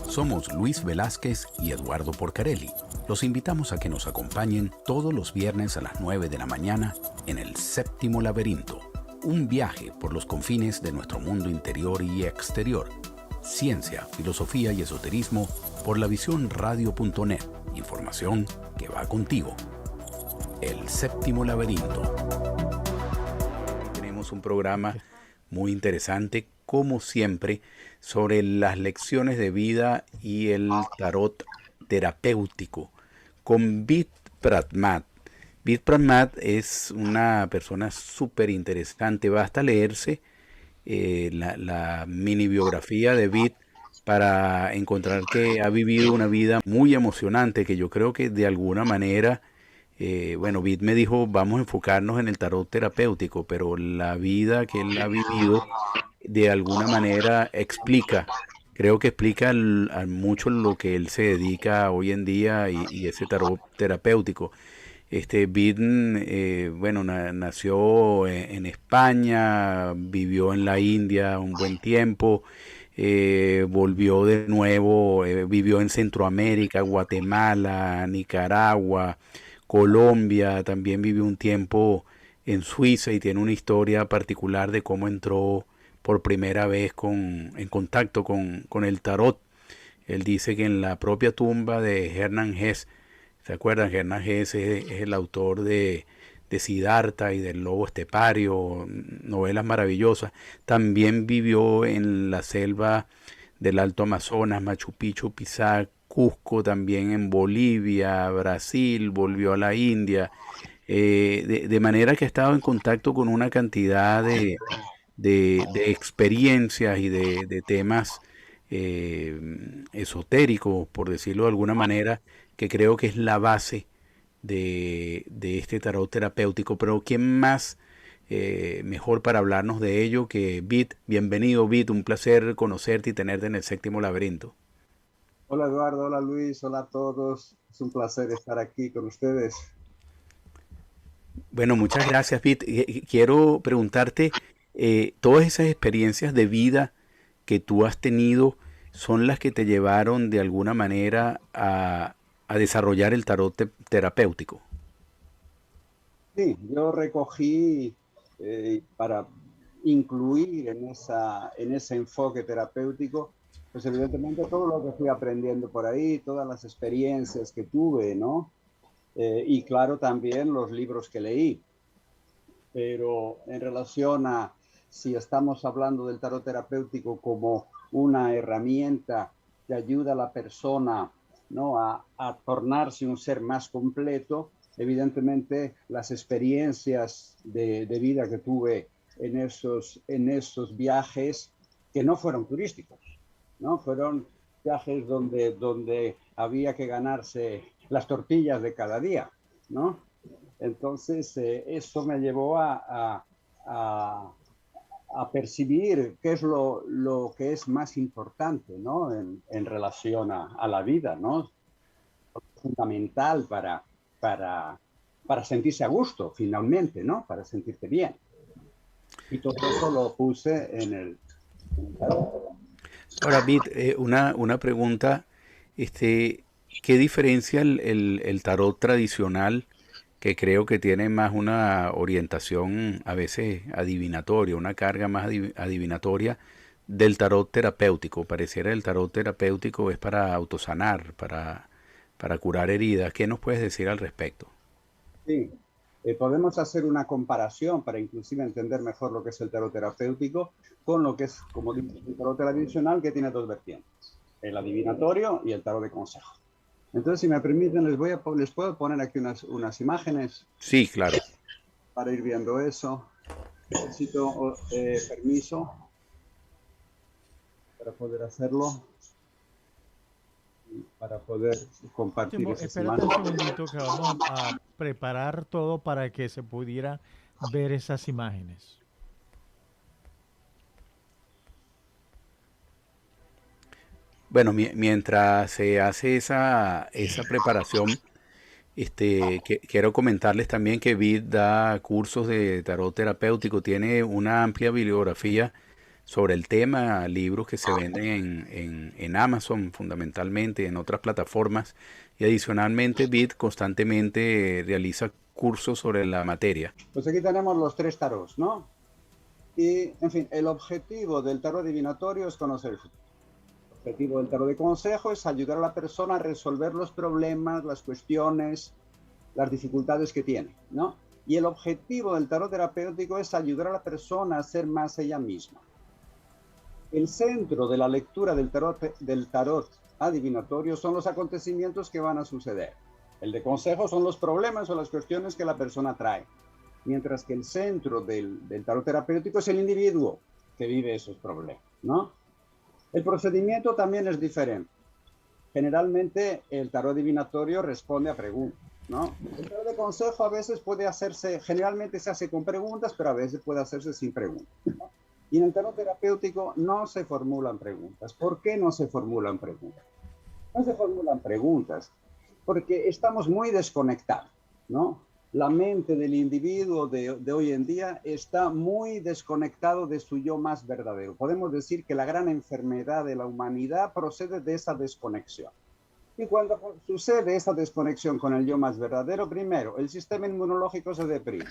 Somos Luis Velázquez y Eduardo Porcarelli. Los invitamos a que nos acompañen todos los viernes a las 9 de la mañana en El Séptimo Laberinto, un viaje por los confines de nuestro mundo interior y exterior. Ciencia, filosofía y esoterismo por lavisiónradio.net. Información que va contigo. El Séptimo Laberinto. Tenemos un programa muy interesante, como siempre, sobre las lecciones de vida y el tarot terapéutico con Vid Pratmat. Vid Pratmat es una persona súper interesante. Basta leerse la mini biografía de Vid para encontrar que ha vivido una vida muy emocionante, que yo creo que de alguna manera, bueno, Vid me dijo, vamos a enfocarnos en el tarot terapéutico, pero la vida que él ha vivido de alguna manera explica, creo que explica mucho lo que él se dedica hoy en día y ese tarot terapéutico. Biden, bueno, nació en España, vivió en la India un buen tiempo, volvió de nuevo, vivió en Centroamérica, Guatemala, Nicaragua, Colombia, también vivió un tiempo en Suiza y tiene una historia particular de cómo entró por primera vez en contacto con el tarot. Él dice que en la propia tumba de Hernán Hesse, ¿se acuerdan? Hernán Hesse es el autor de Siddhartha y del Lobo Estepario, novelas maravillosas. También vivió en la selva del Alto Amazonas, Machu Picchu, Pisac, Cusco, también en Bolivia, Brasil, volvió a la India. De manera que ha estado en contacto con una cantidad de experiencias y de temas esotéricos, por decirlo de alguna manera, que creo que es la base de este tarot terapéutico. Pero ¿quién más mejor para hablarnos de ello que Vid? Bienvenido, Vid, un placer conocerte y tenerte en el Séptimo Laberinto. Hola Eduardo, hola Luis, hola a todos. Es un placer estar aquí con ustedes. Bueno, muchas gracias, Vid. Quiero preguntarte, todas esas experiencias de vida que tú has tenido son las que te llevaron de alguna manera a desarrollar el tarot terapéutico. Sí, yo recogí para incluir en ese enfoque terapéutico, pues evidentemente todo lo que fui aprendiendo por ahí, todas las experiencias que tuve, ¿no? Y claro, también los libros que leí. Pero en relación a si estamos hablando del tarot terapéutico como una herramienta que ayuda a la persona, ¿no? a tornarse un ser más completo, evidentemente las experiencias de vida que tuve en esos viajes que no fueron turísticos, ¿no? Fueron viajes donde había que ganarse las tortillas de cada día, ¿no? Entonces, eso me llevó a, a percibir qué es lo que es más importante, ¿no? En relación a la vida, ¿no? Fundamental para, para sentirse a gusto, finalmente, ¿no? Para sentirte bien. Y todo eso lo puse en el... Ahora, Bit, una pregunta, ¿qué diferencia el tarot tradicional, que creo que tiene más una orientación a veces adivinatoria, una carga más adivinatoria, del tarot terapéutico? Pareciera el tarot terapéutico es para autosanar, para curar heridas. ¿Qué nos puedes decir al respecto? Sí, podemos hacer una comparación para inclusive entender mejor lo que es el tarot terapéutico con lo que es, como digo, el tarot tradicional, que tiene dos vertientes, el adivinatorio y el tarot de consejo. Entonces, si me permiten, les puedo poner aquí unas imágenes Sí, claro. para ir viendo eso. Necesito permiso para poder hacerlo, para poder compartir esas Espérate un imágenes. segundito que vamos a preparar todo para que se pudiera ver esas imágenes. Bueno, mientras se hace esa preparación, quiero comentarles también que Vid da cursos de tarot terapéutico, tiene una amplia bibliografía sobre el tema, libros que se venden en Amazon fundamentalmente, en otras plataformas, y adicionalmente Bit constantemente realiza cursos sobre la materia. Pues aquí tenemos los 3 tarots, ¿no? Y, en fin, el objetivo del tarot adivinatorio es conocer el futuro. El objetivo del tarot de consejo es ayudar a la persona a resolver los problemas, las cuestiones, las dificultades que tiene, ¿no? Y el objetivo del tarot terapéutico es ayudar a la persona a ser más ella misma. El centro de la lectura del tarot adivinatorio son los acontecimientos que van a suceder. El de consejo son los problemas o las cuestiones que la persona trae. Mientras que el centro del tarot terapéutico es el individuo que vive esos problemas, ¿no? El procedimiento también es diferente. Generalmente el tarot adivinatorio responde a preguntas, ¿no? El tarot de consejo a veces puede hacerse, generalmente se hace con preguntas, pero a veces puede hacerse sin preguntas, ¿no? Y en el tarot terapéutico no se formulan preguntas. ¿Por qué no se formulan preguntas? No se formulan preguntas porque estamos muy desconectados, ¿no? La mente del individuo de hoy en día está muy desconectado de su yo más verdadero. Podemos decir que la gran enfermedad de la humanidad procede de esa desconexión. Y cuando sucede esa desconexión con el yo más verdadero, primero, el sistema inmunológico se deprime.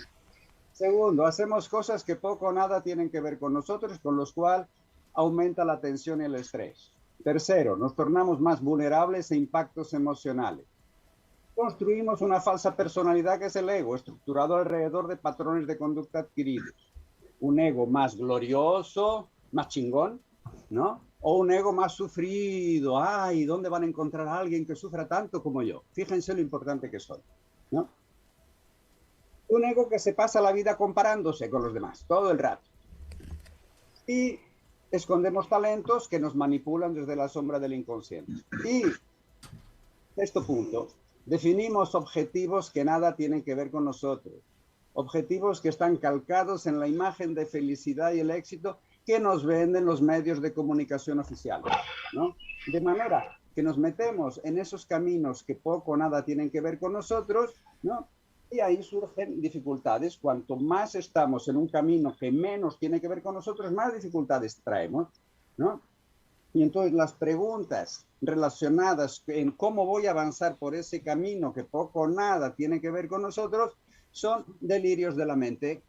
Segundo, hacemos cosas que poco o nada tienen que ver con nosotros, con los cuales aumenta la tensión y el estrés. Tercero, nos tornamos más vulnerables a impactos emocionales. Construimos una falsa personalidad que es el ego, estructurado alrededor de patrones de conducta adquiridos. Un ego más glorioso, más chingón, ¿no? O un ego más sufrido. Ay, ¿dónde van a encontrar a alguien que sufra tanto como yo? Fíjense lo importante que soy, ¿no? Un ego que se pasa la vida comparándose con los demás, todo el rato. Y escondemos talentos que nos manipulan desde la sombra del inconsciente. Y, sexto punto, definimos objetivos que nada tienen que ver con nosotros. Objetivos que están calcados en la imagen de felicidad y el éxito que nos venden los medios de comunicación oficiales, ¿no? De manera que nos metemos en esos caminos que poco o nada tienen que ver con nosotros, ¿no? Y ahí surgen dificultades. Cuanto más estamos en un camino que menos tiene que ver con nosotros, más dificultades traemos, ¿no? Y entonces las preguntas relacionadas en cómo voy a avanzar por ese camino que poco o nada tiene que ver con nosotros son delirios de la mente,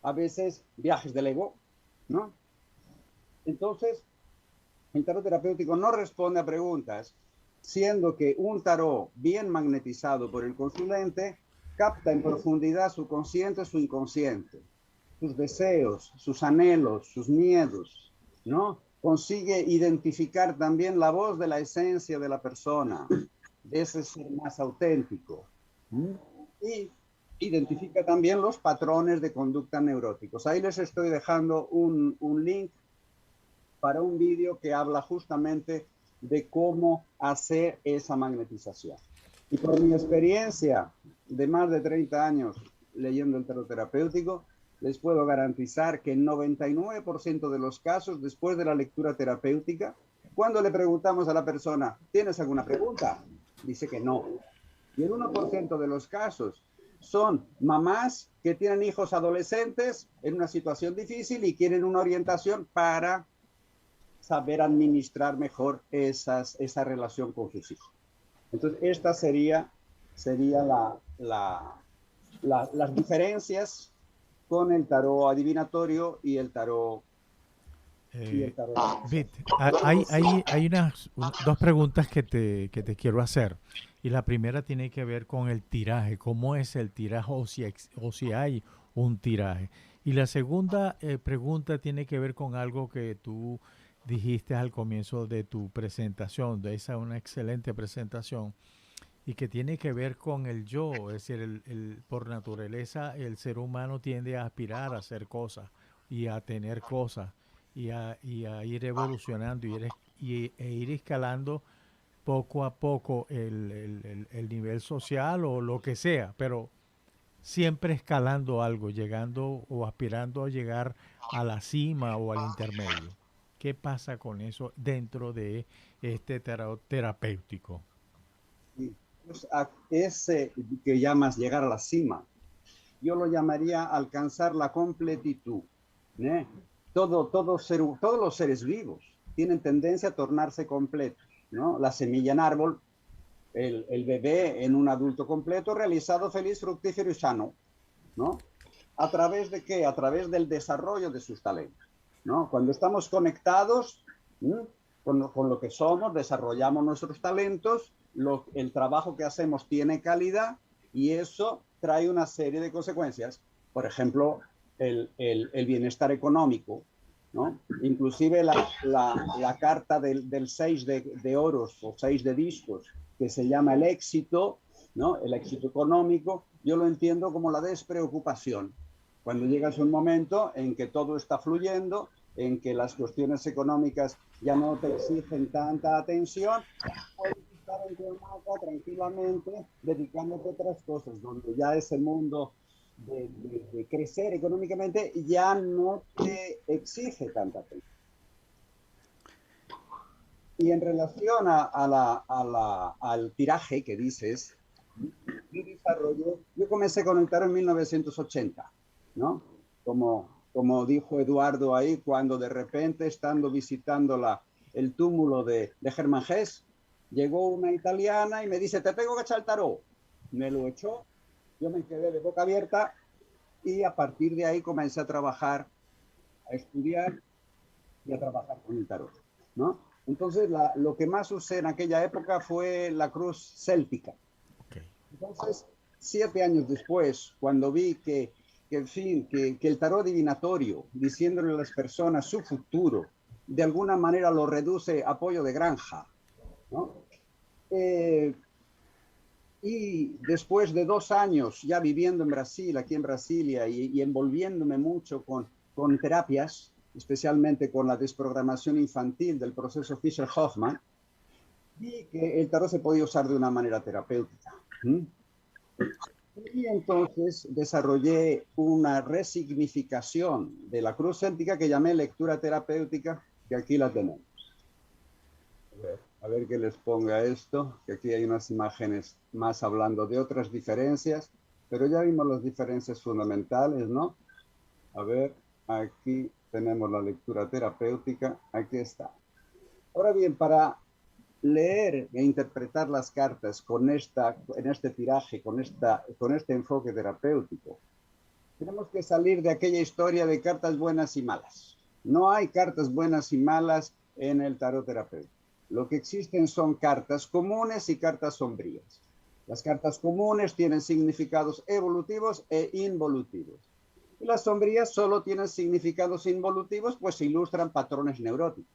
a veces viajes del ego, ¿no? Entonces, el tarot terapéutico no responde a preguntas, siendo que un tarot bien magnetizado por el consulente capta en profundidad su consciente, su inconsciente, sus deseos, sus anhelos, sus miedos, ¿no? Consigue identificar también la voz de la esencia de la persona, de ese ser más auténtico. Y identifica también los patrones de conducta neuróticos. Ahí les estoy dejando un link para un vídeo que habla justamente de cómo hacer esa magnetización. Y por mi experiencia de más de 30 años leyendo el tarot terapéutico, les puedo garantizar que en 99% de los casos, después de la lectura terapéutica, cuando le preguntamos a la persona, ¿tienes alguna pregunta? Dice que no. Y el 1% de los casos son mamás que tienen hijos adolescentes en una situación difícil y quieren una orientación para saber administrar mejor esa relación con sus hijos. Entonces, esta sería las diferencias con el tarot adivinatorio y el tarot. Bit, hay dos preguntas que te quiero hacer. Y la primera tiene que ver con el tiraje. ¿Cómo es el tiraje o si hay un tiraje? Y la segunda pregunta tiene que ver con algo que tú dijiste al comienzo de tu presentación, de esa una excelente presentación, y que tiene que ver con el yo. Es decir, por naturaleza el ser humano tiende a aspirar a hacer cosas y a tener cosas y a ir evolucionando e ir escalando poco a poco el nivel social o lo que sea, pero siempre escalando algo, llegando o aspirando a llegar a la cima o al intermedio. ¿Qué pasa con eso dentro de este terapéutico? Pues a ese que llamas llegar a la cima, yo lo llamaría alcanzar la completitud, ¿eh? todos los seres vivos tienen tendencia a tornarse completos, ¿no? La semilla en árbol, el bebé en un adulto completo, realizado, feliz, fructífero y sano, ¿no? ¿A través de qué? A través del desarrollo de sus talentos, ¿no? Cuando estamos conectados con lo que somos, desarrollamos nuestros talentos, el trabajo que hacemos tiene calidad y eso trae una serie de consecuencias. Por ejemplo, el bienestar económico, ¿no? Inclusive la carta del 6 de oros o 6 de discos, que se llama el éxito, ¿no? El éxito económico, yo lo entiendo como la despreocupación. Cuando llegas a un momento en que todo está fluyendo, en que las cuestiones económicas ya no te exigen tanta atención, puedes estar en tu hamaca tranquilamente dedicándote a otras cosas, donde ya ese mundo de crecer económicamente ya no te exige tanta atención. Y en relación al tiraje que dices, yo comencé con el tarot en 1980, ¿no? Como dijo Eduardo ahí, cuando de repente, estando visitando el túmulo de Germán Gess, llegó una italiana y me dice, te tengo que echar el tarot. Me lo echó, yo me quedé de boca abierta y a partir de ahí comencé a trabajar, a estudiar y a trabajar con el tarot, ¿no? Entonces, lo que más usé en aquella época fue la cruz céltica. Okay. Entonces, 7 años después, cuando vi que el tarot divinatorio, diciéndole a las personas su futuro, de alguna manera lo reduce a pollo de granja, ¿no? Y después de 2 años ya viviendo en Brasil, aquí en Brasilia, y envolviéndome mucho con terapias, especialmente con la desprogramación infantil del proceso Fischer-Hoffman, vi que el tarot se podía usar de una manera terapéutica. Y entonces desarrollé una resignificación de la cruz céltica que llamé lectura terapéutica, que aquí la tenemos. A ver que les ponga esto, que aquí hay unas imágenes más hablando de otras diferencias, pero ya vimos las diferencias fundamentales, ¿no? A ver, aquí tenemos la lectura terapéutica, aquí está. Ahora bien, para leer e interpretar las cartas en este tiraje, con este enfoque terapéutico, tenemos que salir de aquella historia de cartas buenas y malas. No hay cartas buenas y malas en el tarot terapéutico. Lo que existen son cartas comunes y cartas sombrías. Las cartas comunes tienen significados evolutivos e involutivos. Y las sombrías solo tienen significados involutivos, pues ilustran patrones neuróticos,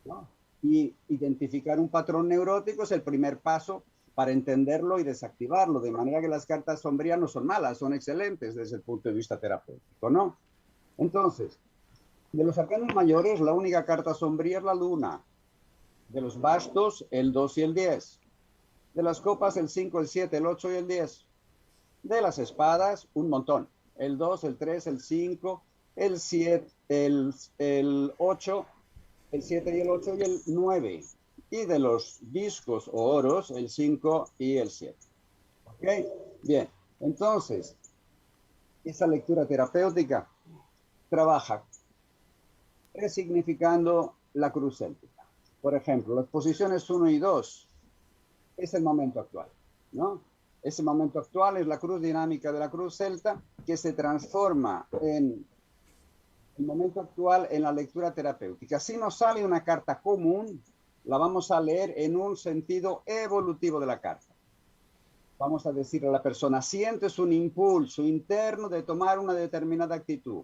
¿no? Y identificar un patrón neurótico es el primer paso para entenderlo y desactivarlo, de manera que las cartas sombrías no son malas, son excelentes desde el punto de vista terapéutico, ¿no? Entonces, de los arcanos mayores, la única carta sombría es la luna. De los bastos, el 2 y el 10. De las copas, el 5, el 7, el 8 y el 10. De las espadas, un montón. El 2, el 3, el 5, el 7, el 8, el 7 y el 8 y el 9. Y de los discos o oros, el 5 y el 7. ¿Ok? Bien. Entonces, esa lectura terapéutica trabaja resignificando la cruz céltica. Por ejemplo, las posiciones 1 y 2 es el momento actual, ¿no? Ese momento actual es la cruz dinámica de la cruz celta que se transforma en el momento actual en la lectura terapéutica. Si nos sale una carta común, la vamos a leer en un sentido evolutivo de la carta. Vamos a decirle a la persona, sientes un impulso interno de tomar una determinada actitud.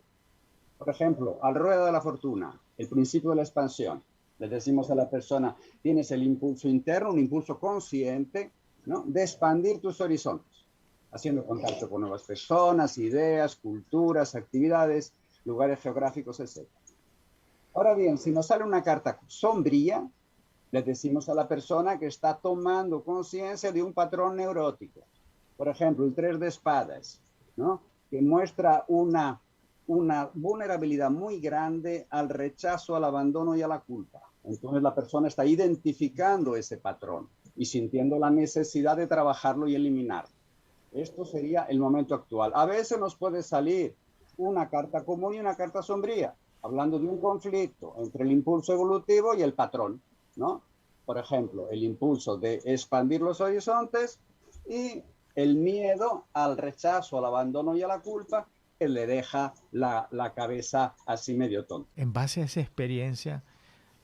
Por ejemplo, al ruedo de la fortuna, el principio de la expansión. Le decimos a la persona, tienes el impulso interno, un impulso consciente, ¿no?, de expandir tus horizontes, haciendo contacto con nuevas personas, ideas, culturas, actividades, lugares geográficos, etc. Ahora bien, si nos sale una carta sombría, le decimos a la persona que está tomando conciencia de un patrón neurótico. Por ejemplo, el 3 de espadas, ¿no?, que muestra una vulnerabilidad muy grande al rechazo, al abandono y a la culpa. Entonces la persona está identificando ese patrón y sintiendo la necesidad de trabajarlo y eliminarlo. Esto sería el momento actual. A veces nos puede salir una carta común y una carta sombría. hablando de un conflicto entre el impulso evolutivo y el patrón, ¿no? Por ejemplo, el impulso de expandir los horizontes y el miedo al rechazo, al abandono y a la culpa, que le deja la cabeza así medio tonta. En base a esa experiencia,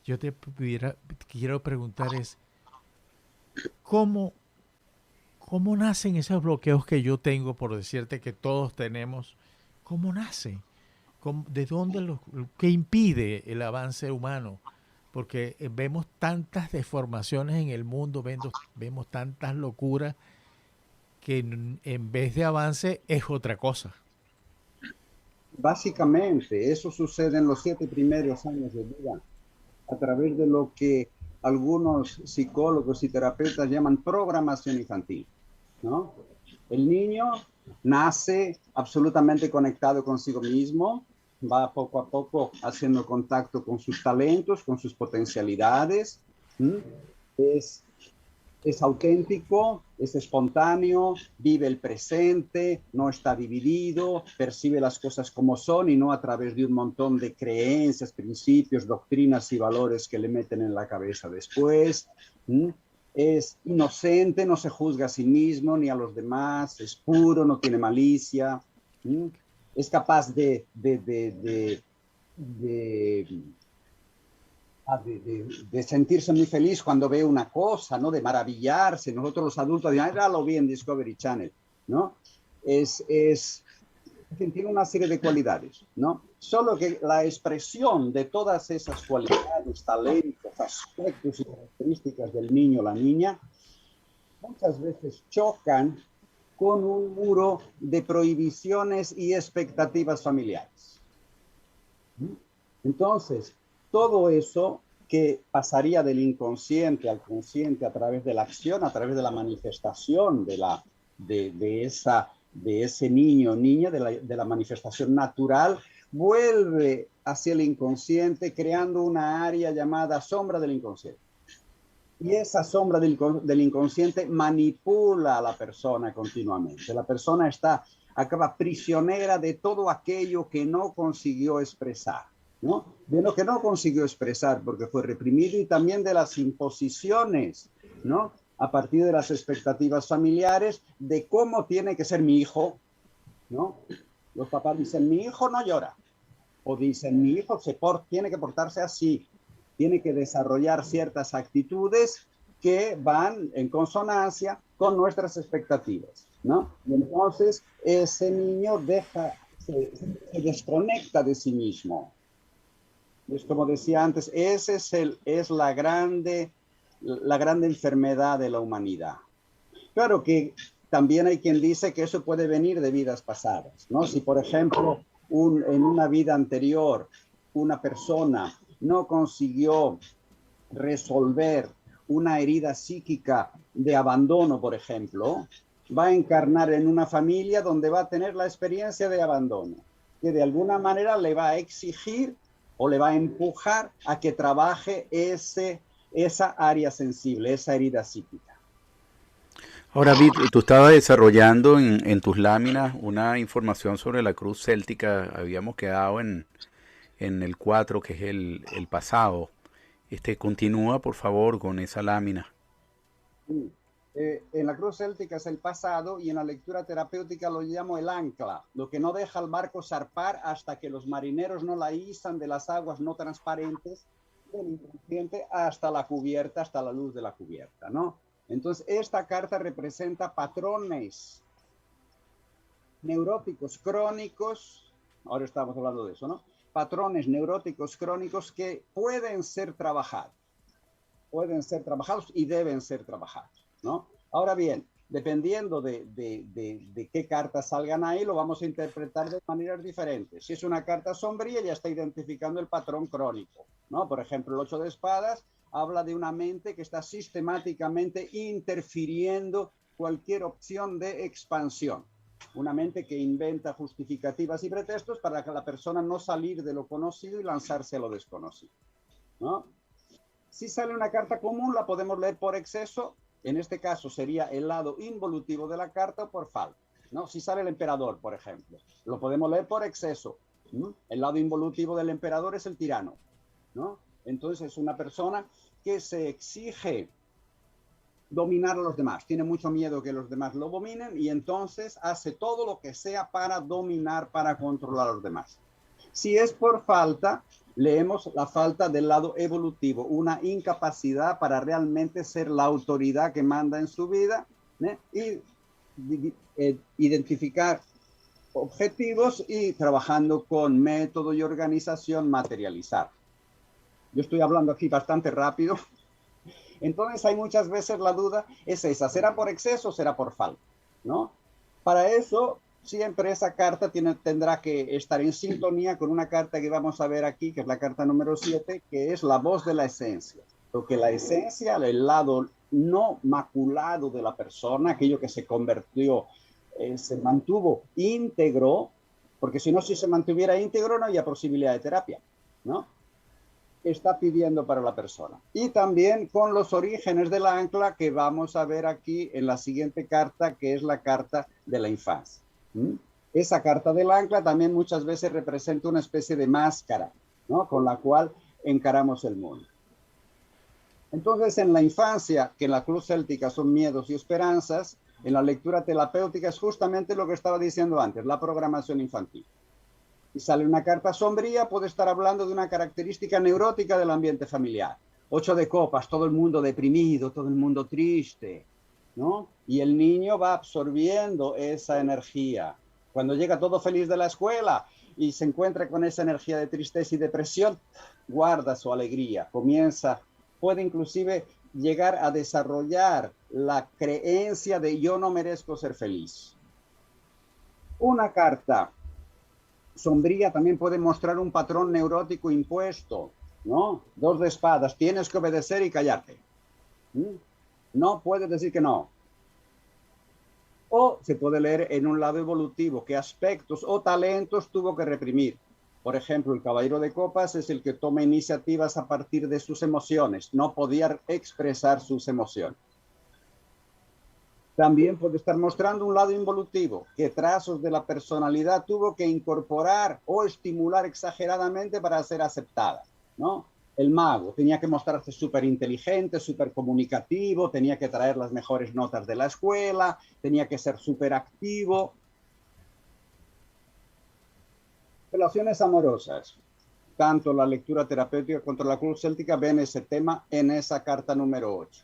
yo quiero preguntar es, ¿cómo, ¿cómo nacen esos bloqueos que yo tengo, por decirte que todos tenemos? ¿Cómo nacen? ¿De dónde qué impide el avance humano? Porque vemos tantas deformaciones en el mundo, vemos tantas locuras que en vez de avance es otra cosa. Básicamente, eso sucede en los 7 primeros años de vida, a través de lo que algunos psicólogos y terapeutas llaman programación infantil, ¿no? El niño nace absolutamente conectado consigo mismo, va poco a poco haciendo contacto con sus talentos, con sus potencialidades, es auténtico, es espontáneo, vive el presente, no está dividido, percibe las cosas como son y no a través de un montón de creencias, principios, doctrinas y valores que le meten en la cabeza después. Es inocente, no se juzga a sí mismo ni a los demás, es puro, no tiene malicia, es capaz de sentirse muy feliz cuando ve una cosa, ¿no? De maravillarse. Nosotros los adultos decimos, ah, lo vi en Discovery Channel, ¿no? Tiene una serie de cualidades, ¿no? Solo que la expresión de todas esas cualidades, talentos, aspectos y características del niño o la niña muchas veces chocan con un muro de prohibiciones y expectativas familiares. Entonces, todo eso que pasaría del inconsciente al consciente a través de la acción, a través de la manifestación de ese niño o niña, de la manifestación natural, vuelve hacia el inconsciente creando una área llamada sombra del inconsciente. Y esa sombra del inconsciente manipula a la persona continuamente. La persona acaba prisionera de todo aquello que no consiguió expresar, ¿no? De lo que no consiguió expresar porque fue reprimido y también de las imposiciones, ¿no? A partir de las expectativas familiares de cómo tiene que ser mi hijo, ¿no? Los papás dicen, mi hijo no llora. O dicen, mi hijo tiene que portarse así. Tiene que desarrollar ciertas actitudes que van en consonancia con nuestras expectativas, ¿no? Y entonces ese niño se desconecta de sí mismo. Es como decía antes, esa es la grande enfermedad de la humanidad. Claro que también hay quien dice que eso puede venir de vidas pasadas, ¿no? Si, por ejemplo, en una vida anterior una persona no consiguió resolver una herida psíquica de abandono, por ejemplo, va a encarnar en una familia donde va a tener la experiencia de abandono, que de alguna manera le va a exigir o le va a empujar a que trabaje esa área sensible, esa herida psíquica. Ahora, Vid, tú estabas desarrollando en tus láminas una información sobre la cruz céltica. Habíamos quedado en el 4, que es el pasado. Continúa, por favor, con esa lámina. Sí. En la cruz céltica es el pasado y en la lectura terapéutica lo llamo el ancla, lo que no deja al barco zarpar hasta que los marineros no la izan de las aguas no transparentes del inconsciente hasta la cubierta, hasta la luz de la cubierta, ¿no? Entonces, esta carta representa patrones neuróticos crónicos, ahora estamos hablando de eso, ¿no? Patrones neuróticos crónicos que pueden ser trabajados y deben ser trabajados, ¿no? Ahora bien, dependiendo de qué cartas salgan ahí, lo vamos a interpretar de maneras diferentes. Si es una carta sombría, ya está identificando el patrón crónico, ¿no? Por ejemplo, el 8 de espadas habla de una mente que está sistemáticamente interfiriendo cualquier opción de expansión. Una mente que inventa justificativas y pretextos para que la persona no salir de lo conocido y lanzarse a lo desconocido, ¿no? Si sale una carta común, la podemos leer por exceso. En este caso sería el lado involutivo de la carta o por falta, ¿no? Si sale el emperador, por ejemplo, lo podemos leer por exceso. ¿no? El lado involutivo del emperador es el tirano, ¿no? Entonces es una persona que se exige dominar a los demás, tiene mucho miedo que los demás lo dominen y entonces hace todo lo que sea para dominar, para controlar a los demás. Si es por falta, leemos la falta del lado evolutivo, una incapacidad para realmente ser la autoridad que manda en su vida, ¿eh? Y identificar objetivos y trabajando con método y organización materializar. Yo estoy hablando aquí bastante rápido. Entonces hay muchas veces la duda es esa, ¿será por exceso o será por falta? ¿No? Para eso siempre esa carta tendrá que estar en sintonía con una carta que vamos a ver aquí, que es la carta número 7, que es la voz de la esencia. Porque la esencia, el lado no maculado de la persona, aquello que se convirtió, se mantuvo íntegro, porque si no, si se mantuviera íntegro no había posibilidad de terapia, ¿no? Está pidiendo para la persona. Y también con los orígenes del ancla que vamos a ver aquí en la siguiente carta, que es la carta de la infancia. Esa carta del ancla también muchas veces representa una especie de máscara, ¿no? Con la cual encaramos el mundo. Entonces, en la infancia, que en la cruz céltica son miedos y esperanzas, en la lectura terapéutica es justamente lo que estaba diciendo antes, la programación infantil. Y sale una carta sombría, puede estar hablando de una característica neurótica del ambiente familiar. 8 de copas, todo el mundo deprimido, todo el mundo triste, ¿no? Y el niño va absorbiendo esa energía. Cuando llega todo feliz de la escuela y se encuentra con esa energía de tristeza y depresión, guarda su alegría, puede inclusive llegar a desarrollar la creencia de yo no merezco ser feliz. Una carta sombría también puede mostrar un patrón neurótico impuesto, ¿no? 2 de espadas, tienes que obedecer y callarte. No puedes decir que no. O se puede leer en un lado evolutivo qué aspectos o talentos tuvo que reprimir. Por ejemplo, el caballero de copas es el que toma iniciativas a partir de sus emociones. No podía expresar sus emociones. También puede estar mostrando un lado involutivo, que trazos de la personalidad tuvo que incorporar o estimular exageradamente para ser aceptada, ¿no? El mago tenía que mostrarse súper inteligente, súper comunicativo, tenía que traer las mejores notas de la escuela, tenía que ser súper activo. Relaciones amorosas. Tanto la lectura terapéutica contra la cruz céltica ven ese tema en esa carta número 8.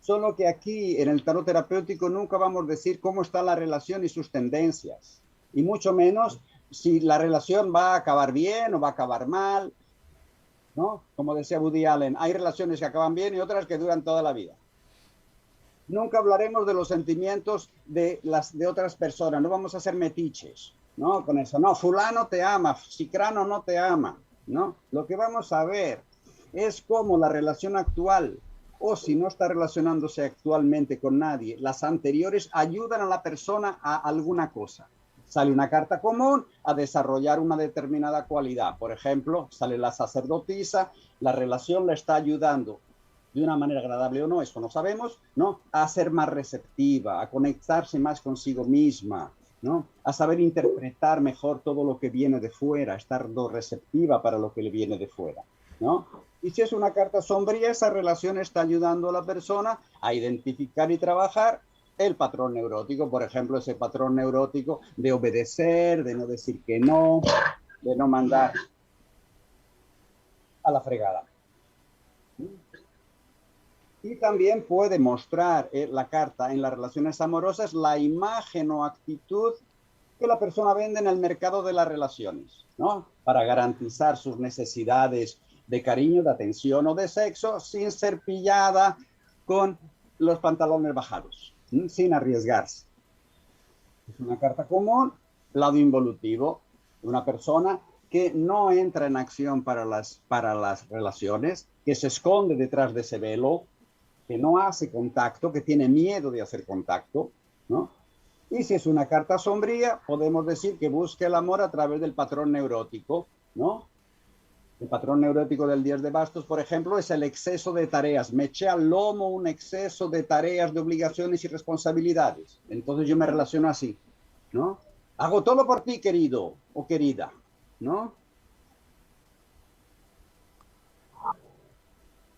Solo que aquí en el tarot terapéutico nunca vamos a decir cómo está la relación y sus tendencias. Y mucho menos si la relación va a acabar bien o va a acabar mal, ¿no? Como decía Woody Allen, hay relaciones que acaban bien y otras que duran toda la vida. Nunca hablaremos de los sentimientos de otras personas, no vamos a ser metiches, ¿no? Con eso, no, fulano te ama, cicrano no te ama, ¿no? Lo que vamos a ver es cómo la relación actual, o si no está relacionándose actualmente con nadie, las anteriores ayudan a la persona a alguna cosa. Sale una carta común a desarrollar una determinada cualidad. Por ejemplo, sale la sacerdotisa, la relación le está ayudando de una manera agradable o no, eso no sabemos, ¿no? A ser más receptiva, a conectarse más consigo misma, ¿no? A saber interpretar mejor todo lo que viene de fuera, estar receptiva para lo que le viene de fuera, ¿no? Y si es una carta sombría, esa relación está ayudando a la persona a identificar y trabajar el patrón neurótico, por ejemplo, ese patrón neurótico de obedecer, de no decir que no, de no mandar a la fregada. Y también puede mostrar la carta en las relaciones amorosas la imagen o actitud que la persona vende en el mercado de las relaciones, ¿no? Para garantizar sus necesidades de cariño, de atención o de sexo sin ser pillada con los pantalones bajados, sin arriesgarse. Es una carta común, lado involutivo, una persona que no entra en acción para las relaciones, que se esconde detrás de ese velo, que no hace contacto, que tiene miedo de hacer contacto, ¿no? Y si es una carta sombría, podemos decir que busca el amor a través del patrón neurótico, ¿no? El patrón neurótico del 10 de bastos, por ejemplo, es el exceso de tareas. Me eché al lomo un exceso de tareas, de obligaciones y responsabilidades. Entonces yo me relaciono así, ¿no? Hago todo por ti, querido o querida, ¿no?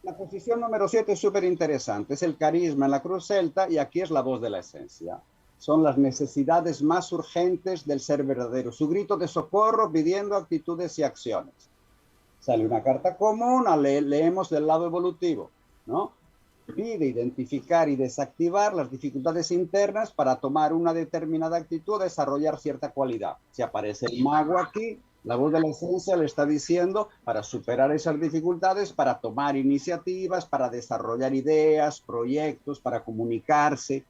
La posición número 7 es súper interesante, es el carisma en la cruz celta y aquí es la voz de la esencia. Son las necesidades más urgentes del ser verdadero, su grito de socorro pidiendo actitudes y acciones. Sale una carta común, leemos del lado evolutivo, ¿no? Pide identificar y desactivar las dificultades internas para tomar una determinada actitud, desarrollar cierta cualidad. Si aparece el mago aquí, la voz de la esencia le está diciendo para superar esas dificultades, para tomar iniciativas, para desarrollar ideas, proyectos, para comunicarse.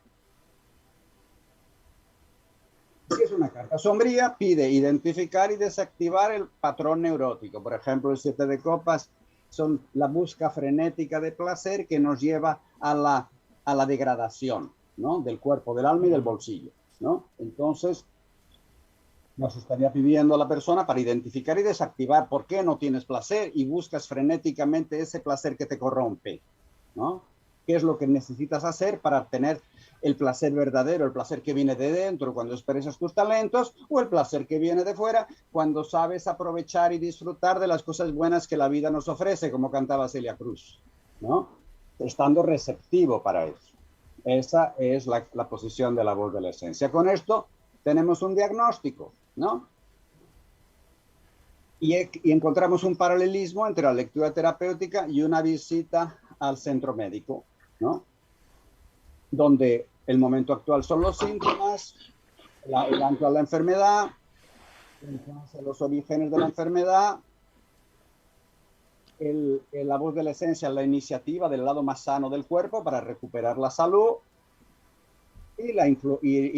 Si es una carta sombría, pide identificar y desactivar el patrón neurótico. Por ejemplo, el 7 de copas son la búsqueda frenética de placer que nos lleva a la degradación, ¿no? Del cuerpo, del alma y del bolsillo, ¿no? Entonces, nos estaría pidiendo a la persona para identificar y desactivar por qué no tienes placer y buscas frenéticamente ese placer que te corrompe, ¿no? ¿Qué es lo que necesitas hacer para tener el placer verdadero, el placer que viene de dentro cuando expresas tus talentos, o el placer que viene de fuera cuando sabes aprovechar y disfrutar de las cosas buenas que la vida nos ofrece, como cantaba Celia Cruz, ¿no? Estando receptivo para eso. Esa es la posición de la voz de la esencia. Con esto tenemos un diagnóstico, ¿no? Y encontramos un paralelismo entre la lectura terapéutica y una visita al centro médico, ¿no? Donde el momento actual son los síntomas, el ancla a la enfermedad, los orígenes de la enfermedad, la voz de la esencia, la iniciativa del lado más sano del cuerpo para recuperar la salud, y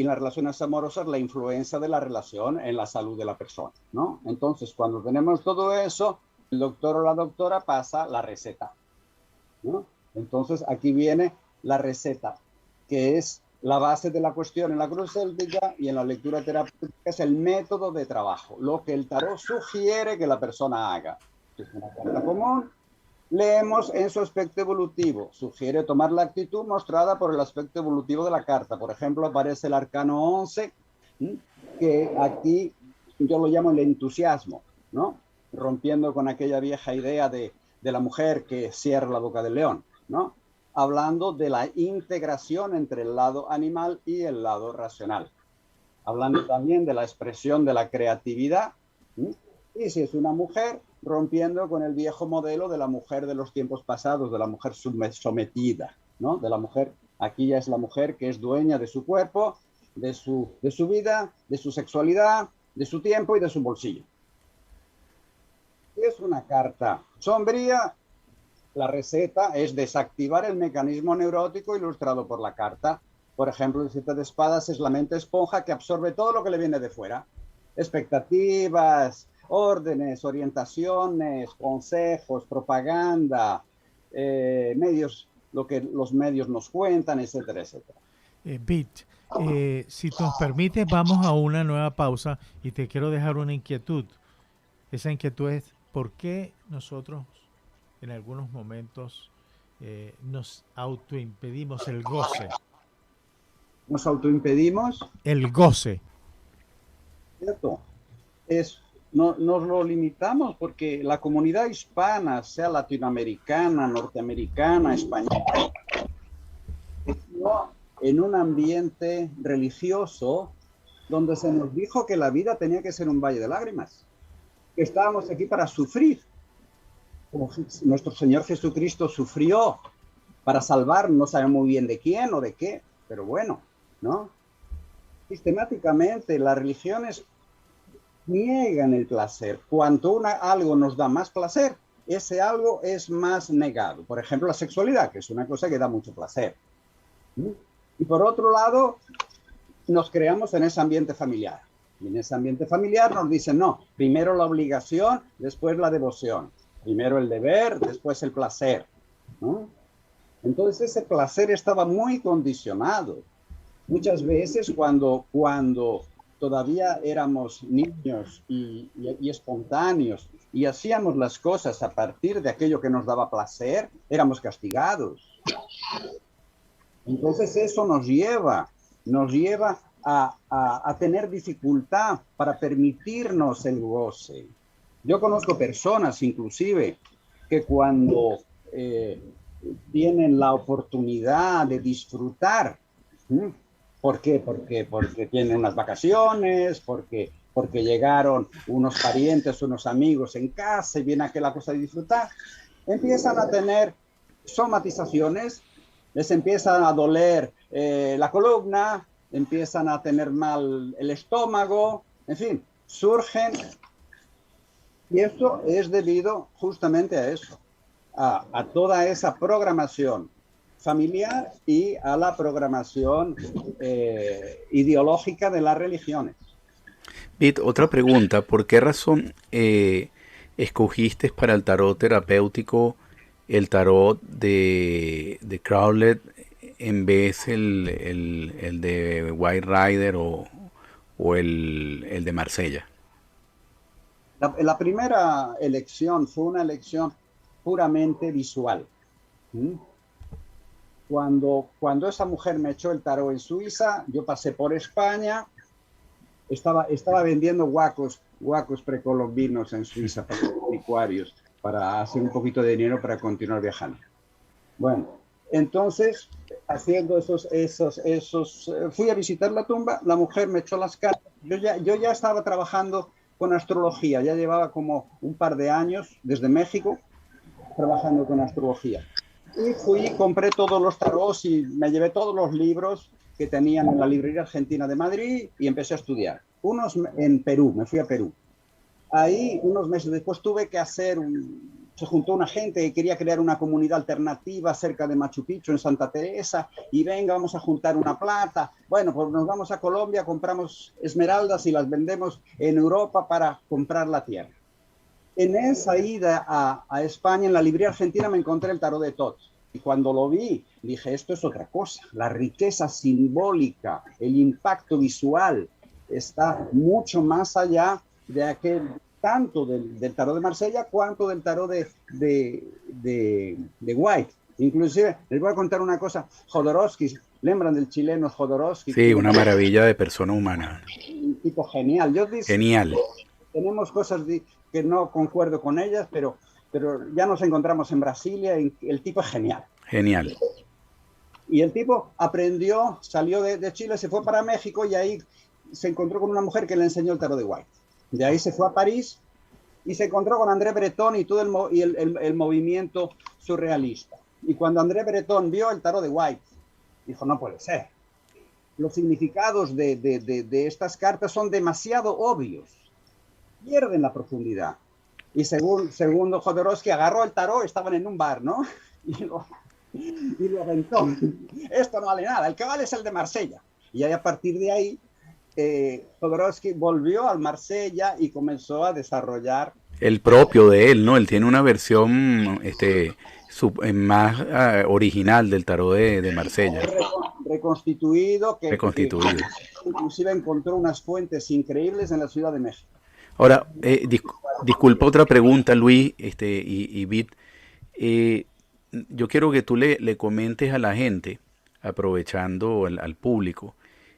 las relaciones amorosas, la influencia de la relación en la salud de la persona, ¿no? Entonces, cuando tenemos todo eso, el doctor o la doctora pasa la receta, ¿no? Entonces, aquí viene la receta, que es la base de la cuestión en la cruz céltica y en la lectura terapéutica, es el método de trabajo, lo que el tarot sugiere que la persona haga. Es una carta común, leemos en su aspecto evolutivo, sugiere tomar la actitud mostrada por el aspecto evolutivo de la carta. Por ejemplo, aparece el arcano 11, que aquí yo lo llamo el entusiasmo, ¿no? Rompiendo con aquella vieja idea de la mujer que cierra la boca del león, ¿no? Hablando de la integración entre el lado animal y el lado racional. Hablando también de la expresión de la creatividad. Y si es una mujer, rompiendo con el viejo modelo de la mujer de los tiempos pasados, de la mujer sometida, ¿no? De la mujer, aquí ya es la mujer que es dueña de su cuerpo, de su vida, de su sexualidad, de su tiempo y de su bolsillo. Es una carta sombría. La receta es desactivar el mecanismo neurótico ilustrado por la carta. Por ejemplo, el 7 de espadas es la mente esponja que absorbe todo lo que le viene de fuera. Expectativas, órdenes, orientaciones, consejos, propaganda, medios, lo que los medios nos cuentan, etcétera, etcétera. Si nos permites, vamos a una nueva pausa y te quiero dejar una inquietud. Esa inquietud es, ¿por qué nosotros en algunos momentos nos autoimpedimos el goce? ¿Nos autoimpedimos? El goce. Cierto. Nos lo limitamos porque la comunidad hispana, sea latinoamericana, norteamericana, española, en un ambiente religioso donde se nos dijo que la vida tenía que ser un valle de lágrimas, que estábamos aquí para sufrir. Como nuestro Señor Jesucristo sufrió para salvar, no sabemos muy bien de quién o de qué, pero bueno, ¿no? Sistemáticamente las religiones niegan el placer. Cuanto algo nos da más placer, ese algo es más negado. Por ejemplo, la sexualidad, que es una cosa que da mucho placer. Y por otro lado, nos creamos en ese ambiente familiar. Y en ese ambiente familiar nos dicen, no, primero la obligación, después la devoción. Primero el deber, después el placer, ¿no? Entonces ese placer estaba muy condicionado. Muchas veces cuando todavía éramos niños y espontáneos y hacíamos las cosas a partir de aquello que nos daba placer, éramos castigados. Entonces eso nos lleva a tener dificultad para permitirnos el goce. Yo conozco personas inclusive que cuando tienen la oportunidad de disfrutar, ¿sí? ¿Por qué? Porque tienen unas vacaciones, porque llegaron unos parientes, unos amigos en casa y viene aquella cosa de disfrutar, empiezan a tener somatizaciones, les empiezan a doler la columna, empiezan a tener mal el estómago, en fin, surgen, y esto es debido justamente a eso, a toda esa programación familiar y a la programación ideológica de las religiones. Bit, otra pregunta, ¿por qué razón escogiste para el tarot terapéutico el tarot de Crowley en vez el de White Rider o el de Marsella? La primera elección fue una elección puramente visual. Cuando esa mujer me echó el tarot en Suiza, yo pasé por España, estaba vendiendo guacos precolombinos en Suiza para los anticuarios, para hacer un poquito de dinero para continuar viajando. Bueno, entonces, haciendo esos fui a visitar la tumba, la mujer me echó las cartas, yo ya estaba trabajando con astrología, ya llevaba como un par de años desde México trabajando con astrología. Y fui, compré todos los tarots y me llevé todos los libros que tenían en la librería argentina de Madrid y empecé a estudiar. Unos en Perú, me fui a Perú. Ahí, unos meses después, tuve que hacer se juntó una gente que quería crear una comunidad alternativa cerca de Machu Picchu, en Santa Teresa, y venga, vamos a juntar una plata. Bueno, pues nos vamos a Colombia, compramos esmeraldas y las vendemos en Europa para comprar la tierra. En esa ida a España, en la librería argentina, me encontré el tarot de Tot. Y cuando lo vi, dije, esto es otra cosa. La riqueza simbólica, el impacto visual, está mucho más allá de aquel, tanto del tarot de Marsella, cuanto del tarot de White. Inclusive, les voy a contar una cosa. Jodorowsky, ¿lembran del chileno Jodorowsky? Sí, una maravilla de persona humana. Un tipo genial. Genial. Tenemos cosas que no concuerdo con ellas, pero ya nos encontramos en Brasilia y el tipo es genial. Genial. Y el tipo aprendió, salió de Chile, se fue para México y ahí se encontró con una mujer que le enseñó el tarot de White. De ahí se fue a París y se encontró con André Breton y todo el movimiento surrealista. Y cuando André Breton vio el tarot de White, dijo, no puede ser. Los significados de estas cartas son demasiado obvios. Pierden la profundidad. Y segundo Jodorowsky agarró el tarot, estaban en un bar, ¿no? Y lo aventó. Esto no vale nada, el que vale es el de Marsella. Y ahí, a partir de ahí, Jodorowsky volvió al Marsella y comenzó a desarrollar el propio de él, ¿no? Él tiene una versión más original del tarot de Marsella. Reconstituido, reconstituido. Que inclusive encontró unas fuentes increíbles en la Ciudad de México. Ahora, disculpa otra pregunta, Luis y Bit. Yo quiero que tú le comentes a la gente, aprovechando al público,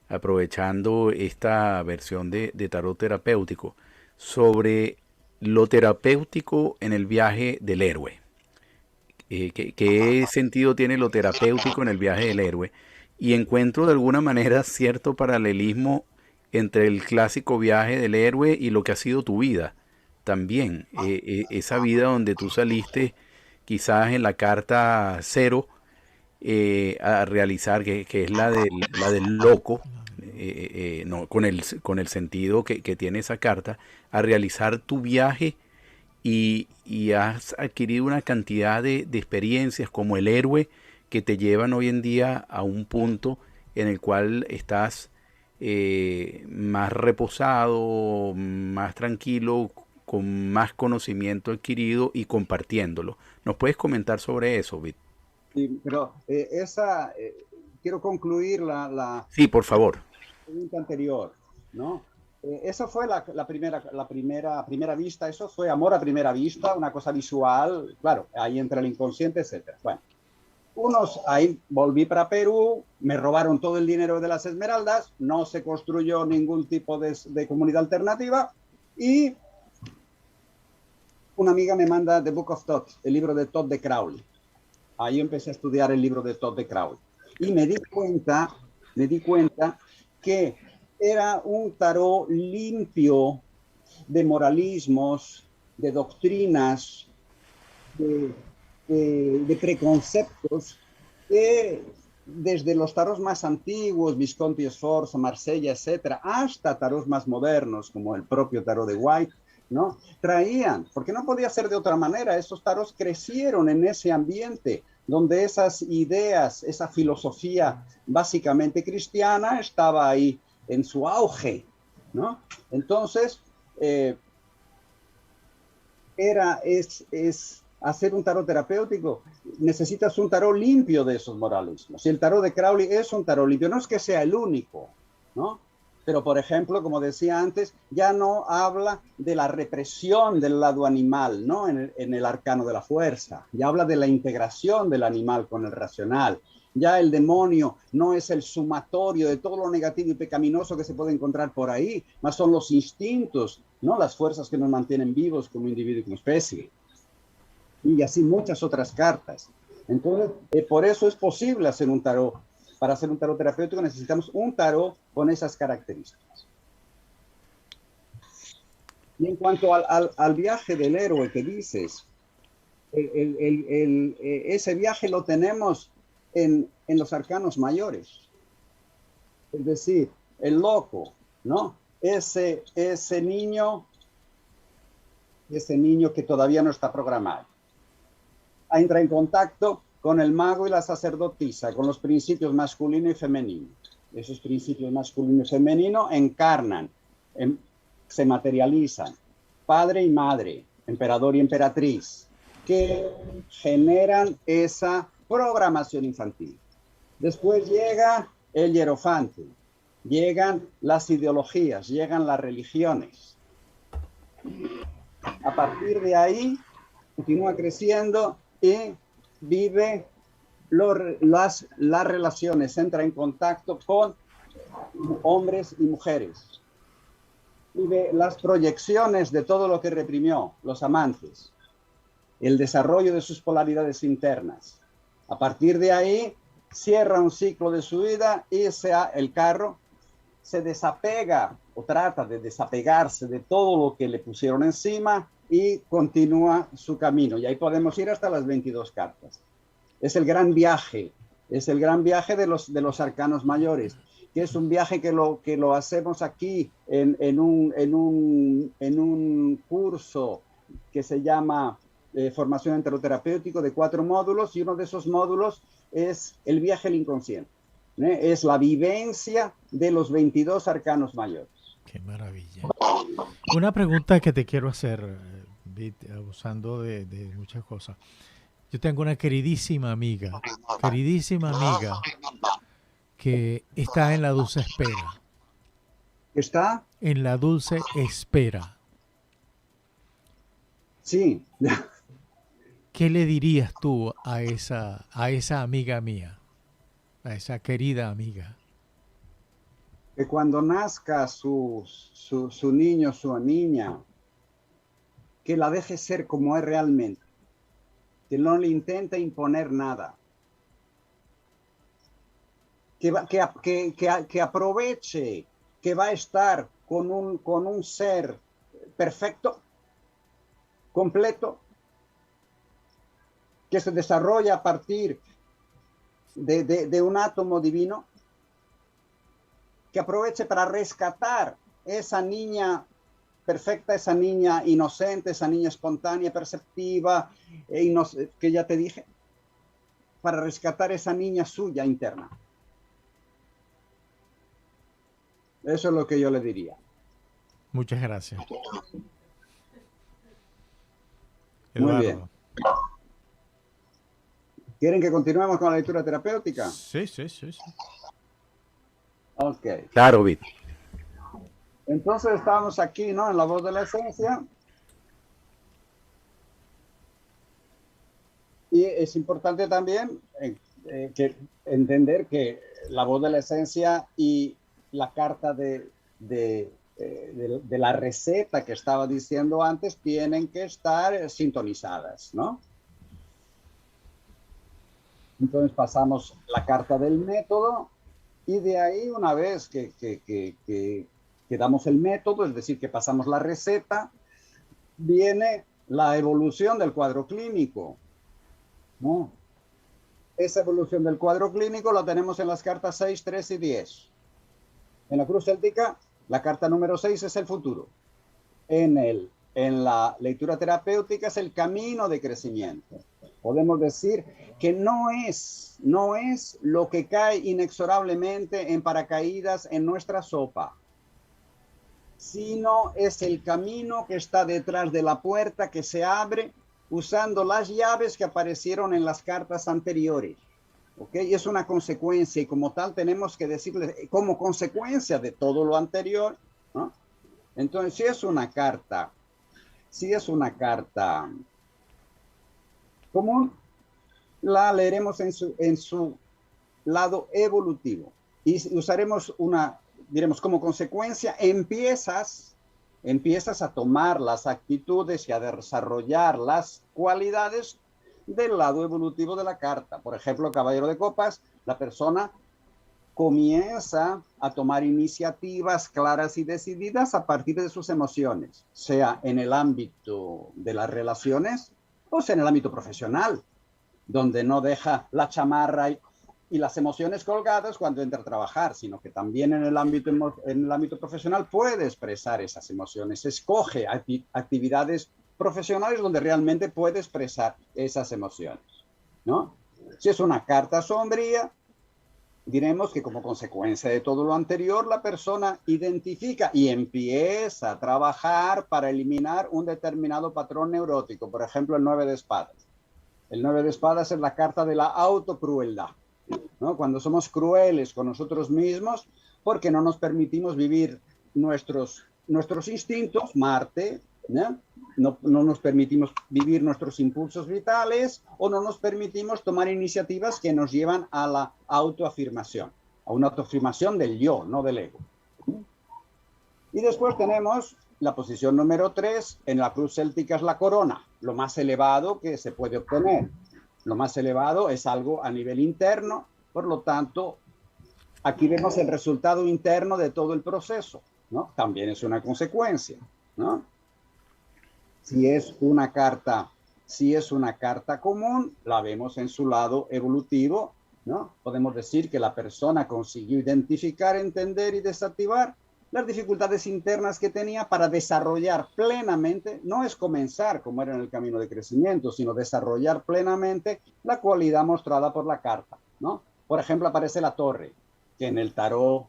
aprovechando esta versión de tarot terapéutico, sobre lo terapéutico en el viaje del héroe. ¿Qué sentido tiene lo terapéutico en el viaje del héroe? Y encuentro de alguna manera cierto paralelismo entre el clásico viaje del héroe y lo que ha sido tu vida también. Esa vida donde tú saliste quizás en la carta 0 a realizar, que es la del loco, no, con el sentido que tiene esa carta, a realizar tu viaje y has adquirido una cantidad de experiencias como el héroe que te llevan hoy en día a un punto en el cual estás más reposado, más tranquilo, con más conocimiento adquirido y compartiéndolo. ¿Nos puedes comentar sobre eso, Bit? Sí, pero quiero concluir Sí, por favor. Pregunta anterior, ¿no? Eso fue la primera vista, eso fue amor a primera vista, una cosa visual, claro, ahí entra el inconsciente, etc. Bueno, ahí volví para Perú, me robaron todo el dinero de las esmeraldas, no se construyó ningún tipo de comunidad alternativa y una amiga me manda The Book of Thoth, el libro de Todd de Crowley. Ahí empecé a estudiar el libro de Todd de Crowley. Y me di cuenta que era un tarot limpio de moralismos, de doctrinas, de preconceptos que desde los tarots más antiguos, Visconti Sforza, Marsella, etcétera, hasta tarots más modernos como el propio tarot de White, ¿no? Traían, porque no podía ser de otra manera. Esos tarots crecieron en ese ambiente donde esas ideas, esa filosofía básicamente cristiana estaba ahí en su auge, ¿no? Entonces, hacer un tarot terapéutico, necesitas un tarot limpio de esos moralismos. Y el tarot de Crowley es un tarot limpio, no es que sea el único, ¿no? Pero, por ejemplo, como decía antes, ya no habla de la represión del lado animal, ¿no? En el arcano de la fuerza. Ya habla de la integración del animal con el racional. Ya el demonio no es el sumatorio de todo lo negativo y pecaminoso que se puede encontrar por ahí, más son los instintos, ¿no? Las fuerzas que nos mantienen vivos como individuo y como especie. Y así muchas otras cartas. Entonces, por eso es posible hacer un tarot. Para hacer un tarot terapéutico necesitamos un tarot con esas características. Y en cuanto al viaje del héroe que dices, ese viaje lo tenemos en los arcanos mayores. Es decir, el loco, ¿no? Ese niño que todavía no está programado. Entra en contacto con el mago y la sacerdotisa, con los principios masculino y femenino. Esos principios masculino y femenino encarnan, se materializan, padre y madre, emperador y emperatriz, que generan esa programación infantil. Después llega el hierofante, llegan las ideologías, llegan las religiones. A partir de ahí, continúa creciendo y vive las relaciones, entra en contacto con hombres y mujeres. Vive las proyecciones de todo lo que reprimió, los amantes, el desarrollo de sus polaridades internas. A partir de ahí, cierra un ciclo de su vida y el carro se desapega o trata de desapegarse de todo lo que le pusieron encima y continúa su camino. Y ahí podemos ir hasta las 22 cartas. Es el gran viaje de los arcanos mayores, que es un viaje que lo hacemos aquí en un curso que se llama Formación Enteroterapéutico de 4 módulos, y uno de esos módulos es el viaje al inconsciente. Es la vivencia de los 22 arcanos mayores. Qué maravilla. Una pregunta que te quiero hacer, abusando de muchas cosas. Yo tengo una queridísima amiga que está en la dulce espera. ¿Está? En la dulce espera. Sí. ¿Qué le dirías tú a esa amiga mía, a esa querida amiga? Que cuando nazca su niño, su niña, que la deje ser como es realmente, que no le intente imponer nada, que aproveche que va a estar con un ser perfecto, completo, que se desarrolla a partir de un átomo divino, que aproveche para rescatar esa niña perfecta, esa niña inocente, esa niña espontánea, perceptiva, que ya te dije, para rescatar esa niña suya interna. Eso es lo que yo le diría. Muchas gracias. Muy bien. ¿Quieren que continuemos con la lectura terapéutica? Sí. Ok. Claro, Vid. Entonces estamos aquí, ¿no? En la voz de la esencia. Y es importante también entender que la voz de la esencia y la carta de de la receta que estaba diciendo antes tienen que estar sintonizadas, ¿no? Entonces pasamos la carta del método y de ahí una vez que damos el método, es decir, que pasamos la receta, viene la evolución del cuadro clínico, ¿no? Esa evolución del cuadro clínico la tenemos en las cartas 6, 3 y 10. En la cruz céltica, la carta número 6 es el futuro. En la lectura terapéutica es el camino de crecimiento. Podemos decir que no es lo que cae inexorablemente en paracaídas en nuestra sopa, sino es el camino que está detrás de la puerta que se abre usando las llaves que aparecieron en las cartas anteriores. ¿Ok? Y es una consecuencia y como tal tenemos que decirle como consecuencia de todo lo anterior, ¿no? Entonces, si es una carta común, la leeremos en su lado evolutivo y usaremos diremos como consecuencia, empiezas a tomar las actitudes y a desarrollar las cualidades del lado evolutivo de la carta. Por ejemplo, Caballero de Copas, la persona comienza a tomar iniciativas claras y decididas a partir de sus emociones, sea en el ámbito de las relaciones o sea en el ámbito profesional, donde no deja la chamarra y las emociones colgadas cuando entra a trabajar, sino que también en el ámbito profesional puede expresar esas emociones, escoge actividades profesionales donde realmente puede expresar esas emociones, ¿no? Si es una carta sombría, diremos que como consecuencia de todo lo anterior, la persona identifica y empieza a trabajar para eliminar un determinado patrón neurótico, por ejemplo, el 9 de espadas. El 9 de espadas es la carta de la autocrueldad, ¿no? Cuando somos crueles con nosotros mismos porque no nos permitimos vivir nuestros instintos, Marte, ¿no? No nos permitimos vivir nuestros impulsos vitales o no nos permitimos tomar iniciativas que nos llevan a la autoafirmación, a una autoafirmación del yo, no del ego. Y después tenemos la posición número 3, en la cruz céltica es la corona, lo más elevado que se puede obtener. Lo más elevado es algo a nivel interno, por lo tanto, aquí vemos el resultado interno de todo el proceso, ¿no? También es una consecuencia, ¿no? Si es una carta común, la vemos en su lado evolutivo, ¿no? Podemos decir que la persona consiguió identificar, entender y desactivar las dificultades internas que tenía para desarrollar plenamente, no es comenzar como era en el camino de crecimiento, sino desarrollar plenamente la cualidad mostrada por la carta, ¿no? Por ejemplo, aparece la torre, que en el tarot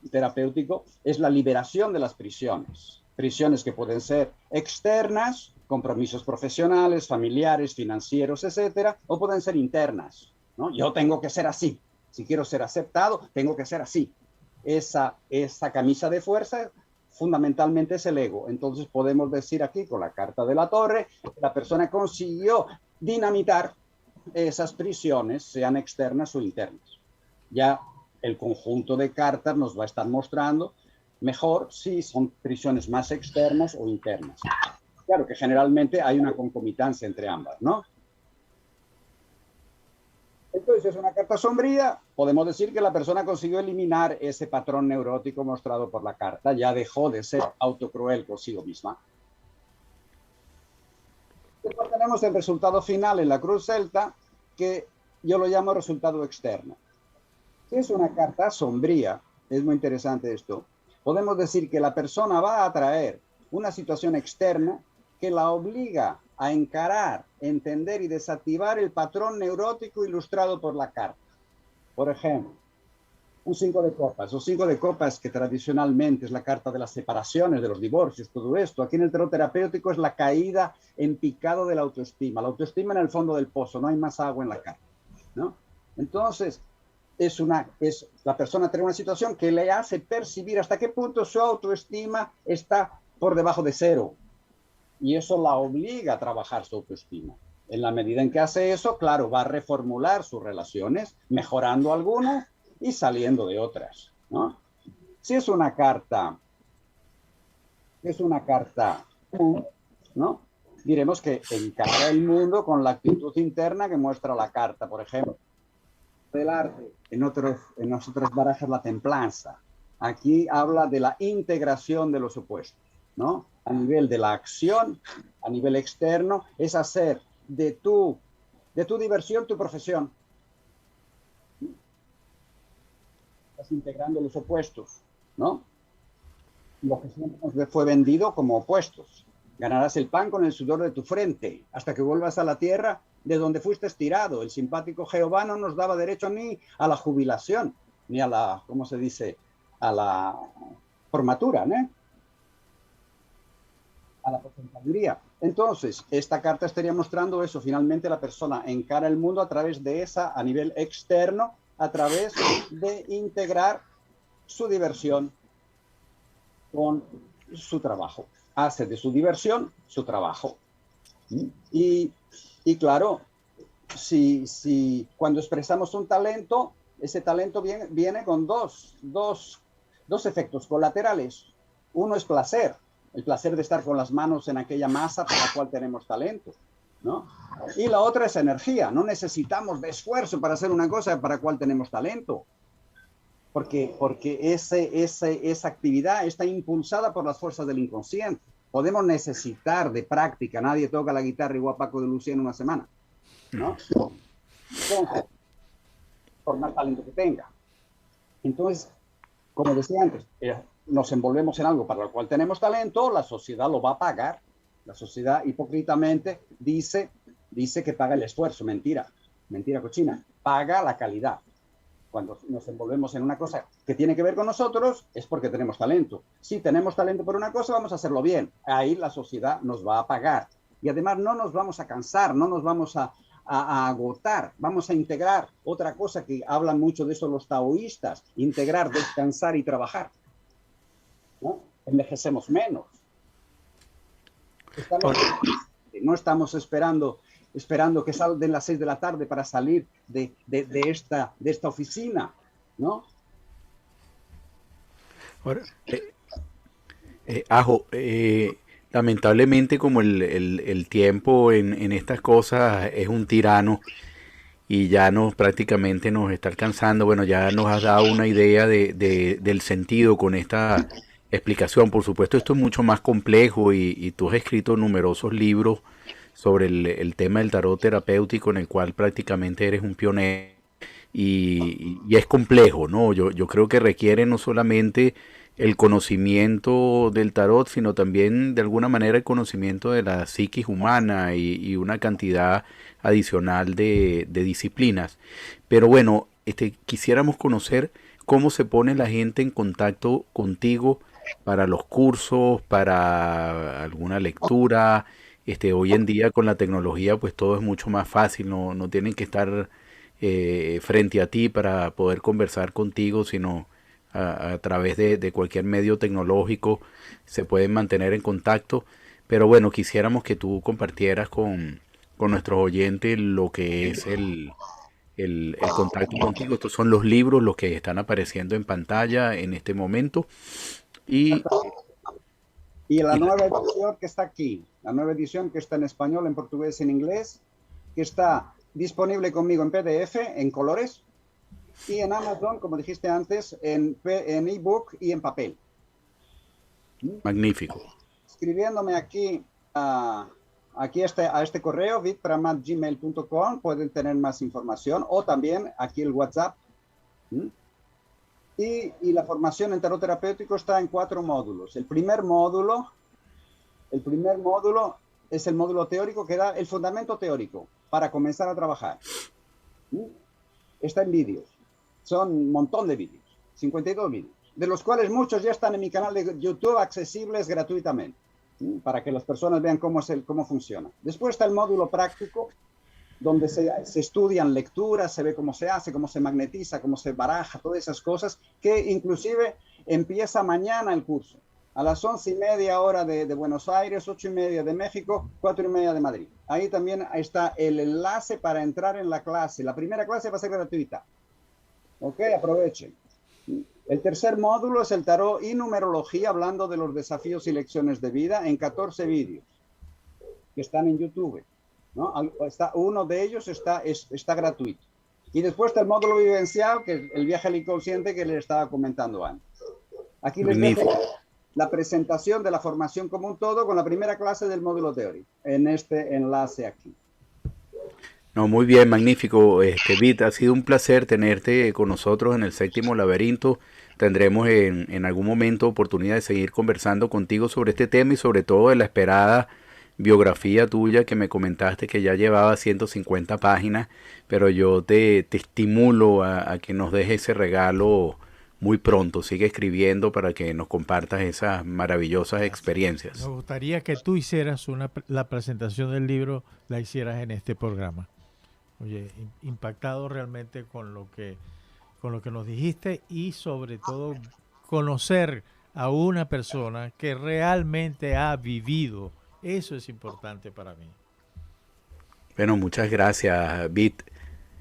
terapéutico es la liberación de las prisiones. Prisiones que pueden ser externas, compromisos profesionales, familiares, financieros, etcétera, o pueden ser internas, ¿no? Yo tengo que ser así. Si quiero ser aceptado, tengo que ser así. Esa camisa de fuerza fundamentalmente es el ego. Entonces podemos decir aquí con la carta de la torre, la persona consiguió dinamitar esas prisiones, sean externas o internas. Ya el conjunto de cartas nos va a estar mostrando mejor si son prisiones más externas o internas. Claro que generalmente hay una concomitancia entre ambas, ¿no? Entonces, es una carta sombría, podemos decir que la persona consiguió eliminar ese patrón neurótico mostrado por la carta, ya dejó de ser autocruel consigo misma. Después tenemos el resultado final en la cruz celta, que yo lo llamo resultado externo. Si es una carta sombría, es muy interesante esto, podemos decir que la persona va a atraer una situación externa que la obliga a encarar, entender y desactivar el patrón neurótico ilustrado por la carta. Por ejemplo, un 5 de copas, o 5 de copas que tradicionalmente es la carta de las separaciones, de los divorcios, todo esto. Aquí en el tarot terapéutico es la caída en picado de la autoestima. La autoestima en el fondo del pozo, no hay más agua en la carta, ¿no? Entonces, la persona tiene una situación que le hace percibir hasta qué punto su autoestima está por debajo de cero. Y eso la obliga a trabajar su autoestima. En la medida en que hace eso, claro, va a reformular sus relaciones, mejorando algunas y saliendo de otras, ¿no? Si es una carta Es una carta, ¿no? Diremos que encara el mundo con la actitud interna que muestra la carta, por ejemplo. Del arte, en otras barajas la templanza. Aquí habla de la integración de los opuestos, ¿no? A nivel de la acción, a nivel externo, es hacer de tu diversión tu profesión. Estás integrando los opuestos, ¿no? Lo que siempre nos fue vendido como opuestos. Ganarás el pan con el sudor de tu frente, hasta que vuelvas a la tierra de donde fuiste estirado. El simpático Jehová no nos daba derecho ni a la jubilación, ni a la, ¿cómo se dice?, a la formatura, ¿no? A la aposentadoría. Entonces, esta carta estaría mostrando eso. Finalmente, la persona encara el mundo a través de esa, a nivel externo, a través de integrar su diversión con su trabajo. Hace de su diversión su trabajo. Y claro, si cuando expresamos un talento, ese talento viene con dos efectos colaterales. Uno es placer, el placer de estar con las manos en aquella masa para la cual tenemos talento, ¿no? Y la otra es energía. No necesitamos de esfuerzo para hacer una cosa para la cual tenemos talento. Porque esa actividad está impulsada por las fuerzas del inconsciente. Podemos necesitar de práctica. Nadie toca la guitarra igual a Paco de Lucía en una semana, ¿no? Entonces, por más talento que tenga. Entonces, como decía antes, nos envolvemos en algo para lo cual tenemos talento, la sociedad lo va a pagar. La sociedad hipócritamente dice que paga el esfuerzo. Mentira, mentira cochina. Paga la calidad. Cuando nos envolvemos en una cosa que tiene que ver con nosotros, es porque tenemos talento. Si tenemos talento por una cosa, vamos a hacerlo bien. Ahí la sociedad nos va a pagar. Y además no nos vamos a cansar, no nos vamos a agotar. Vamos a integrar otra cosa que hablan mucho de eso los taoístas. Integrar, descansar y trabajar, ¿no? Envejecemos menos. No estamos esperando que salgan las 6 de la tarde para salir de esta oficina, ¿no? Ahora, Ajo, lamentablemente como el tiempo en estas cosas es un tirano y ya prácticamente nos está alcanzando, bueno, ya nos has dado una idea del sentido con esta explicación. Por supuesto, esto es mucho más complejo y tú has escrito numerosos libros sobre el tema del tarot terapéutico en el cual prácticamente eres un pionero y es complejo, ¿no? Yo creo que requiere no solamente el conocimiento del tarot, sino también de alguna manera el conocimiento de la psiquis humana y una cantidad adicional de disciplinas. Pero bueno, quisiéramos conocer cómo se pone la gente en contacto contigo para los cursos, para alguna lectura. Hoy en día con la tecnología pues todo es mucho más fácil, no tienen que estar frente a ti para poder conversar contigo, sino a través de cualquier medio tecnológico se pueden mantener en contacto. Pero bueno, quisiéramos que tú compartieras con nuestros oyentes lo que es el contacto contigo. Estos son los libros, los que están apareciendo en pantalla en este momento. Y la nueva edición que está aquí, la nueva edición que está en español, en portugués, en inglés, que está disponible conmigo en PDF, en colores, y en Amazon, como dijiste antes, en ebook y en papel. Magnífico. Escribiéndome aquí a este correo, vitpramat@gmail.com, pueden tener más información, o también aquí el WhatsApp. Y la formación en tarot terapéutico está en 4 módulos. El primer módulo es el módulo teórico que da el fundamento teórico para comenzar a trabajar. Está en vídeos. Son un montón de vídeos, 52 vídeos, de los cuales muchos ya están en mi canal de YouTube accesibles gratuitamente, para que las personas vean cómo funciona. Después está el módulo práctico, donde se estudian lecturas, se ve cómo se hace, cómo se magnetiza, cómo se baraja, todas esas cosas, que inclusive empieza mañana el curso, a las 11:30 hora de Buenos Aires, 8:30 de México, 4:30 de Madrid. Ahí también está el enlace para entrar en la clase. La primera clase va a ser gratuita. Ok, aprovechen. El tercer módulo es el tarot y numerología, hablando de los desafíos y lecciones de vida en 14 vídeos que están en YouTube, ¿no? Uno de ellos está gratuito. Y después está el módulo vivencial, que es el viaje al inconsciente que les estaba comentando antes. Aquí les dejo la presentación de la formación como un todo con la primera clase del módulo teórico en este enlace aquí. No, muy bien, magnífico. Vitt, ha sido un placer tenerte con nosotros en el Séptimo Laberinto. Tendremos en algún momento oportunidad de seguir conversando contigo sobre este tema y sobre todo de la esperada biografía tuya que me comentaste que ya llevaba 150 páginas, pero yo te estimulo a que nos dejes ese regalo muy pronto. Sigue escribiendo para que nos compartas esas maravillosas experiencias. Me gustaría que tú hicieras la presentación del libro, la hicieras en este programa. Oye, impactado realmente con lo que nos dijiste y sobre todo conocer a una persona que realmente ha vivido. Eso es importante para mí. Bueno, muchas gracias, Vitt.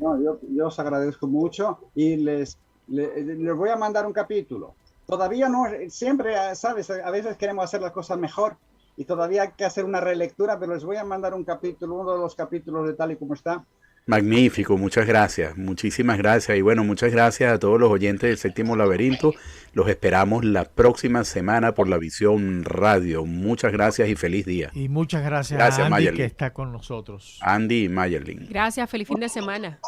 No, yo os agradezco mucho y les voy a mandar un capítulo. Todavía no, siempre, sabes, a veces queremos hacer las cosas mejor y todavía hay que hacer una relectura, pero les voy a mandar un capítulo, uno de los capítulos de tal y como está. Magnífico, muchas gracias, muchísimas gracias. Y bueno, muchas gracias a todos los oyentes del Séptimo Laberinto. Los esperamos la próxima semana por La Visión Radio. Muchas gracias y feliz día. Y muchas gracias a Andy, Mayerlin, que está con nosotros. Andy y Mayerlin. Gracias, feliz fin de semana.